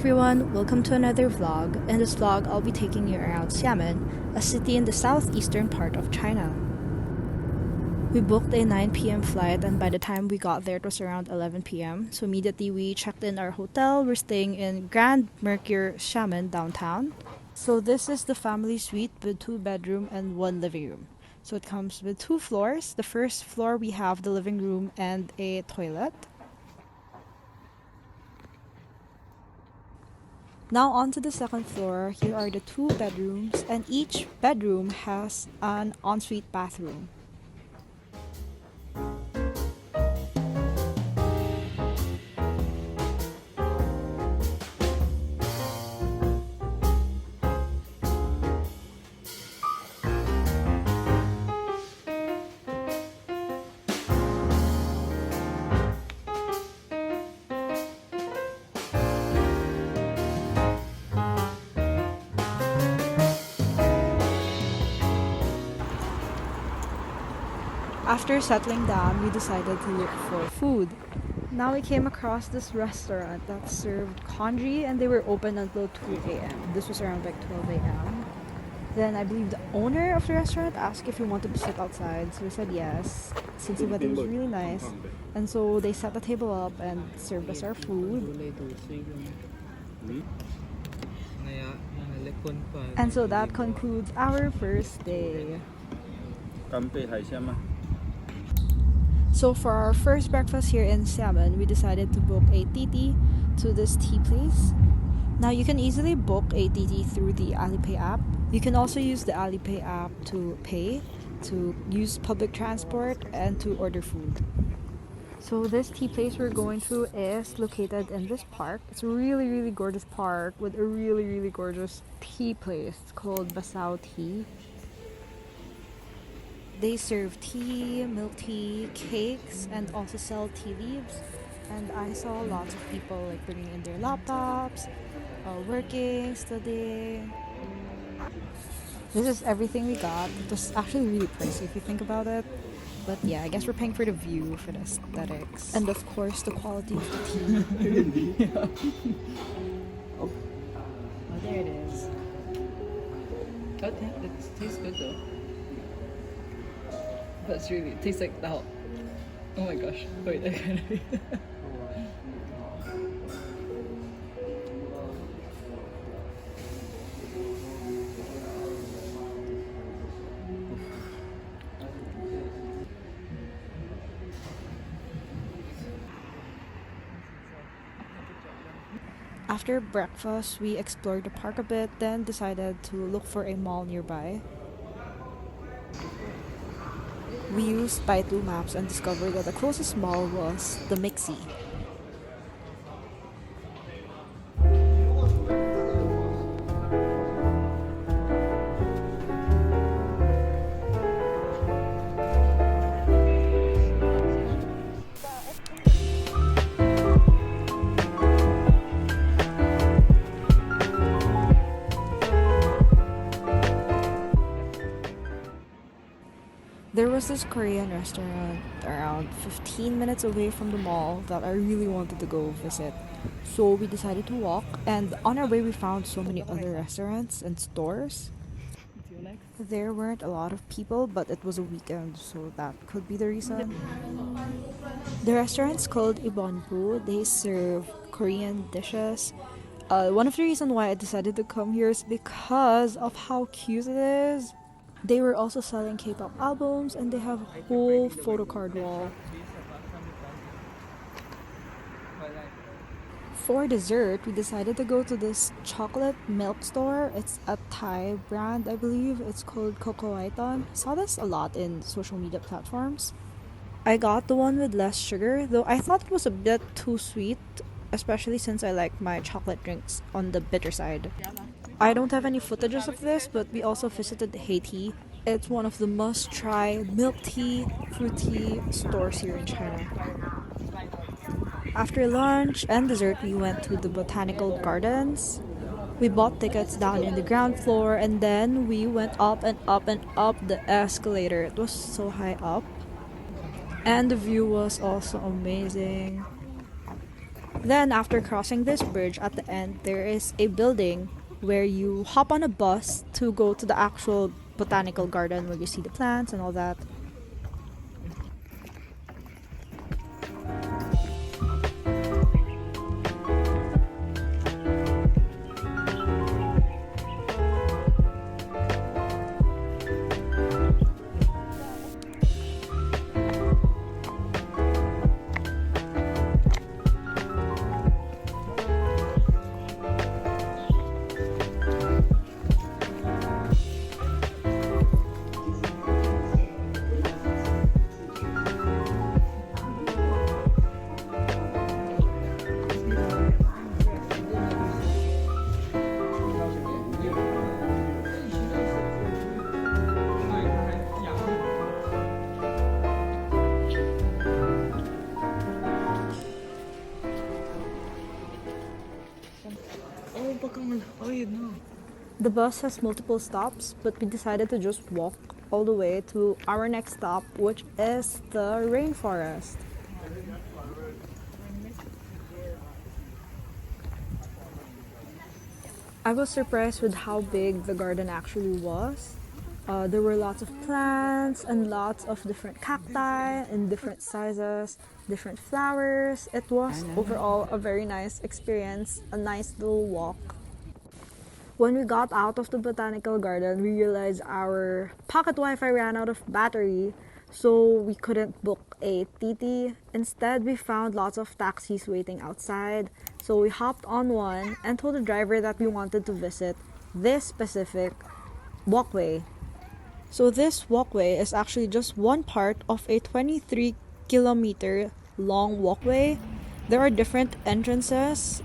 everyone, welcome to another vlog. In this vlog, I'll be taking you around Xiamen, a city in the southeastern part of China. We booked a 9 p.m. flight, and by the time we got there it was around 11 p.m. So immediately we checked in our hotel. We're staying in Grand Mercure Xiamen downtown. So this is the family suite with 2 bedroom and 1 living room. So it comes with 2 floors. The first floor we have the living room and a toilet. Now on to the second floor. Here are the 2 bedrooms, and each bedroom has an ensuite bathroom. After settling down, we decided to look for food. Now we came across this restaurant that served congee, and they were open until 2 a.m. This was around like 12 a.m. Then I believe the owner of the restaurant asked if we wanted to sit outside, so we said yes, since the weather was really nice. And so they set the table up and served us our food. And so that concludes our first day. So for our first breakfast here in Xiamen, we decided to book a titi to this tea place. Now you can easily book a titi through the AliPay app. You can also use the AliPay app to pay, to use public transport, and to order food. So this tea place we're going to is located in this park. It's a really gorgeous park with a really gorgeous tea place. It's called Basao tea. They serve tea, milk tea, cakes, and also sell tea leaves. And I saw lots of people like bringing in their laptops, working, studying. This is everything we got. It was actually really pricey if you think about it. But yeah, I guess we're paying for the view, for the aesthetics, and of course the quality of the tea. Oh, there it is. Okay, it tastes good though. That's really, it tastes like that. Oh my gosh. Wait, I can't read. After breakfast, we explored the park a bit, then decided to look for a mall nearby. We used Baidu Maps and discovered that the closest mall was the Mixue. There was this Korean restaurant around 15 minutes away from the mall that I really wanted to go visit. So we decided to walk, and on our way we found so many other restaurants and stores. There weren't a lot of people, but it was a weekend, so that could be the reason. The restaurant's called Ibonbu. They serve Korean dishes. One of the reasons why I decided to come here is because of how cute it is. They were also selling K-pop albums, and they have a whole photo card wall. For dessert, we decided to go to this chocolate milk store. It's a Thai brand, I believe. It's called Cocoaiton. I saw this a lot in social media platforms. I got the one with less sugar, though I thought it was a bit too sweet, especially since I like my chocolate drinks on the bitter side. I don't have any footages of this, but we also visited Haiti. It's one of the must-try milk tea, fruit tea stores here in China. After lunch and dessert, we went to the Botanical Gardens. We bought tickets down in the ground floor, and then we went up and up and up the escalator. It was so high up. And the view was also amazing. Then after crossing this bridge at the end, there is a building where you hop on a bus to go to the actual botanical garden where you see the plants and all that. The bus has multiple stops, but we decided to just walk all the way to our next stop, which is the rainforest. I was surprised with how big the garden actually was. There were lots of plants and lots of different cacti in different sizes, different flowers. It was overall a very nice experience, a nice little walk. When we got out of the botanical garden, we realized our pocket Wi-Fi ran out of battery, so we couldn't book a TT. Instead, we found lots of taxis waiting outside, so we hopped on one and told the driver that we wanted to visit this specific walkway. So this walkway is actually just one part of a 23-kilometer long walkway. There are different entrances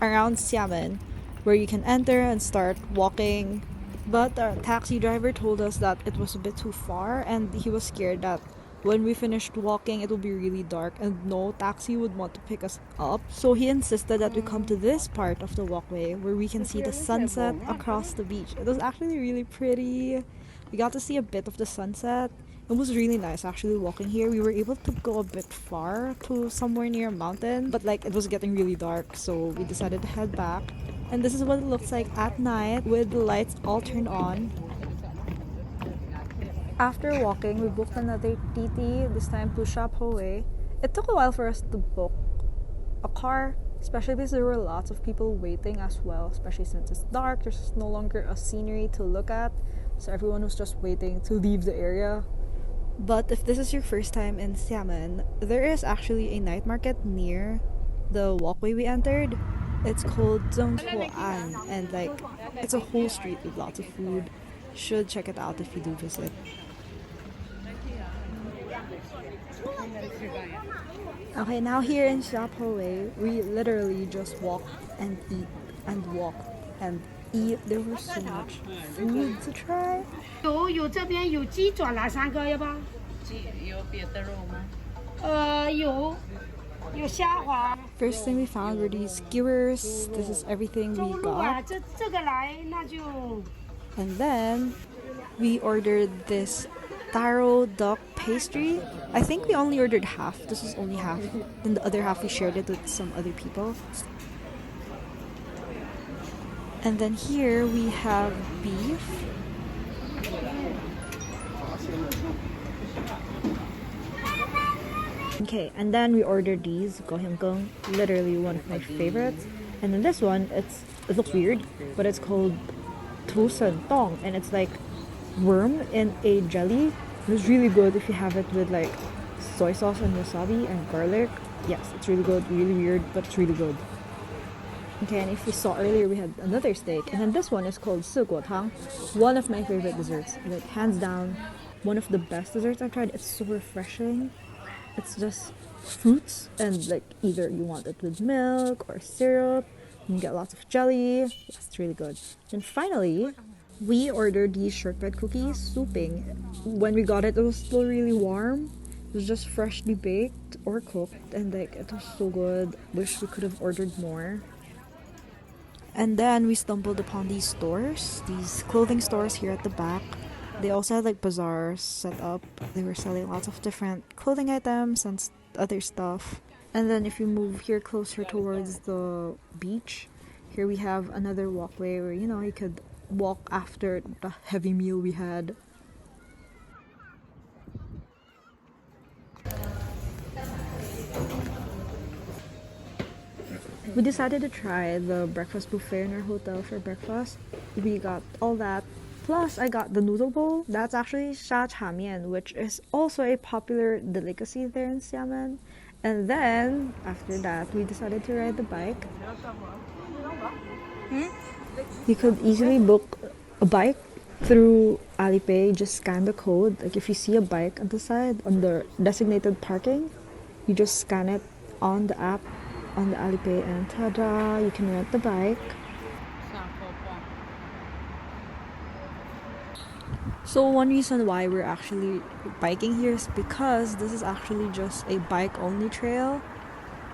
around Xiamen where you can enter and start walking. But our taxi driver told us that it was a bit too far and he was scared that when we finished walking it would be really dark and no taxi would want to pick us up. So he insisted that we come to this part of the walkway where we can see the sunset across the beach. It was actually really pretty. We got to see a bit of the sunset. It was really nice actually walking here. We were able to go a bit far to somewhere near a mountain, but like it was getting really dark, so we decided to head back. And this is what it looks like at night with the lights all turned on. After walking, we booked another TT, this time to Shapowei. It took a while for us to book a car, especially because there were lots of people waiting as well, especially since it's dark. There's no longer a scenery to look at, so everyone was just waiting to leave the area. But if this is your first time in Xiamen, there is actually a night market near the walkway we entered. It's called ZhongShanLu, and like it's a whole street with lots of food. Should check it out if you do visit. Okay, now here in Shapowei, we literally just walk and eat and walk and eat. There was so much food to try. 有这边有鸡爪哪3个要不要？有别的肉吗？有虾滑。 First thing we found were these skewers. This is everything we 中路啊， got. 这个来那就 And then we ordered this taro duck pastry. I think we only ordered half. This is only half. Then the other half we shared it with some other people. And then here we have beef. Okay, and then we ordered these gohyanggung, literally one of my favorites. And then this one, it looks weird, but it's called tusen tong, and it's like worm in a jelly. It's really good if you have it with like soy sauce and wasabi and garlic. Yes, it's really good, really weird, but it's really good. Okay, and if you saw earlier, we had another steak, and then this one is called tang, one of my favorite desserts, like hands down, one of the best desserts I've tried. It's so refreshing. It's just fruits, and like either you want it with milk or syrup. You can get lots of jelly. Yes, it's really good. And finally, we ordered these shortbread cookies, souping. When we got it, it was still really warm. It was just freshly baked or cooked, and like it was so good. Wish we could have ordered more. And then we stumbled upon these stores, these clothing stores here at the back. They also had like bazaars set up. They were selling lots of different clothing items and other stuff. And then if you move here closer towards the beach, here we have another walkway where, you could walk after the heavy meal we had. We decided to try the breakfast buffet in our hotel for breakfast. We got all that. Plus, I got the noodle bowl. That's actually Xiamen, which is also a popular delicacy there in Xiamen. And then, after that, we decided to ride the bike. You could easily book a bike through AliPay. Just scan the code. Like if you see a bike on the side, on the designated parking, you just scan it on the app, on the AliPay, and ta-da, you can rent the bike. So one reason why we're actually biking here is because this is actually just a bike-only trail.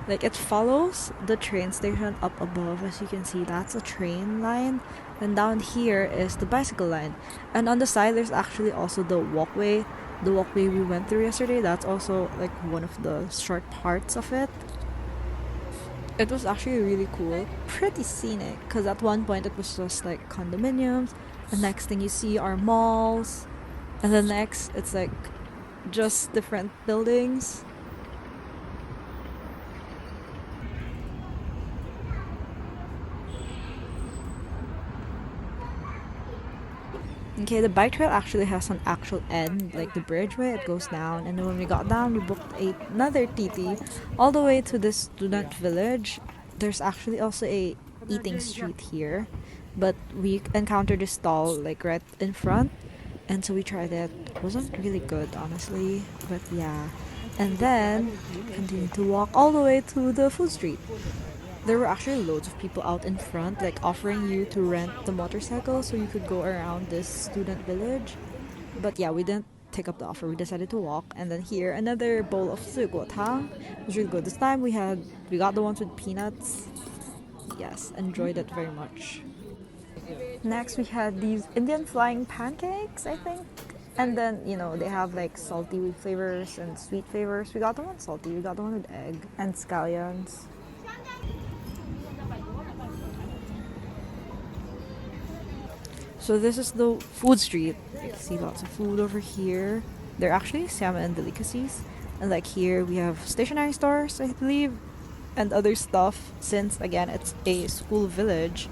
Like it follows the train station up above. As you can see, that's a train line. And down here is the bicycle line. And on the side, there's actually also the walkway. The walkway we went through yesterday, that's also like one of the short parts of it. It was actually really cool. Pretty scenic, because at one point it was just like condominiums. The next thing you see are malls. And the next, it's like just different buildings. Okay, the bike trail actually has an actual end, like the bridge where it goes down. And then when we got down, we booked another TT all the way to this student village. There's actually also a eating street here, but we encountered a stall like right in front, and so we tried it. It wasn't really good, honestly, but yeah. And then continued to walk all the way to the food street. There were actually loads of people out in front, like offering you to rent the motorcycle so you could go around this student village. But yeah, we didn't take up the offer. We decided to walk. And then here, another bowl of 水果汤. It was really good. This time we got the ones with peanuts. Yes, enjoyed it very much. Next, we had these Indian flying pancakes, I think. And then, they have like salty flavors and sweet flavors. We got the one salty. We got the one with egg and scallions. So this is the food street. You can see lots of food over here. They're actually Xiamen delicacies. And like here we have stationery stores, I believe, and other stuff, since again it's a school village.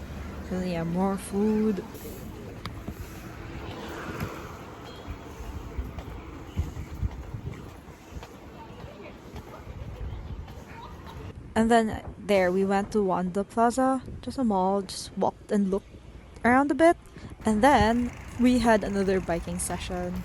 And yeah, more food. And then there we went to Wanda Plaza, just a mall, just walked and looked around a bit. And then we had another biking session.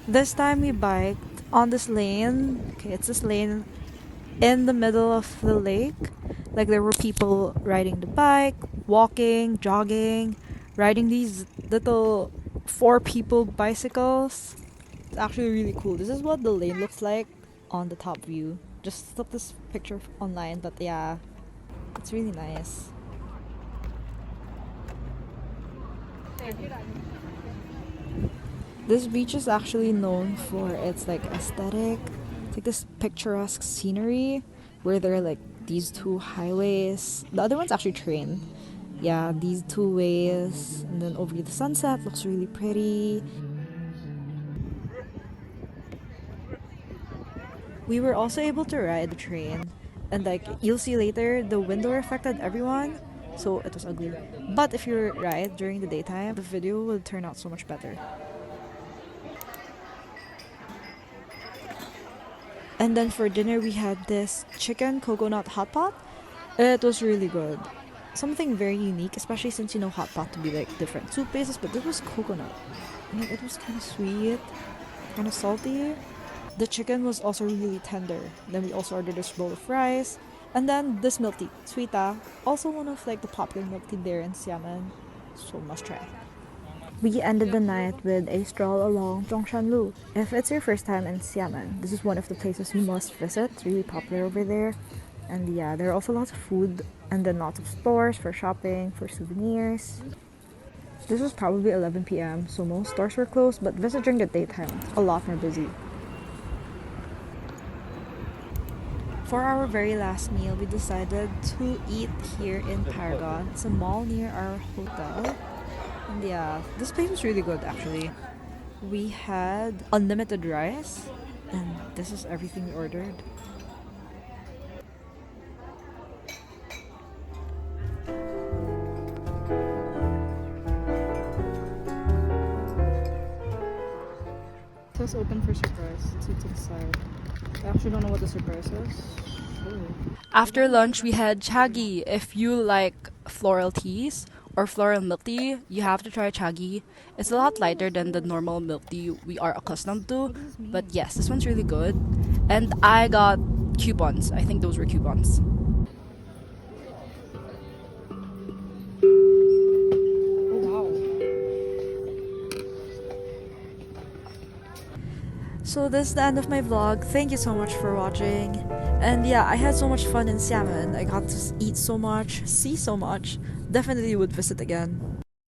This time we biked on this lane. Okay, it's this lane in the middle of the lake. Like there were people riding the bike, walking, jogging, riding these little 4-people bicycles. It's actually really cool. This is what the lane looks like on the top view. Just took this picture online, but yeah, it's really nice. This beach is actually known for its like aesthetic. It's like this picturesque scenery where there are like these 2 highways. The other one's actually train. Yeah, these 2 ways, and then over the sunset looks really pretty. We were also able to ride the train, and like you'll see later, the window affected everyone, so it was ugly. But if you ride during the daytime, the video will turn out so much better. And then for dinner, we had this chicken coconut hot pot. It was really good. Something very unique, especially since hot pot to be like different soup bases, but this was coconut. I mean, it was kind of sweet, kind of salty. The chicken was also really tender. Then we also ordered this bowl of rice. And then this milk tea, Suita, also one of like the popular milk tea there in Xiamen. So must try. We ended the night with a stroll along ZhongShanLu. If it's your first time in Xiamen, this is one of the places you must visit. It's really popular over there. And yeah, there are also lots of food and then lots of stores for shopping, for souvenirs. This was probably 11 p.m., so most stores were closed, but visit during the daytime, a lot more busy. For our very last meal, we decided to eat here in Paragon. It's a mall near our hotel. And yeah, this place was really good actually. We had unlimited rice, and this is everything we ordered. It says open for surprise. It's inside. I actually don't know what the surprise is. After lunch, we had chagi. If you like floral teas or floral milk tea, you have to try chagi. It's a lot lighter than the normal milk tea we are accustomed to. But yes, this one's really good. And I got coupons. I think those were coupons. So this is the end of my vlog. Thank you so much for watching. And yeah, I had so much fun in Xiamen. I got to eat so much, see so much. Definitely would visit again.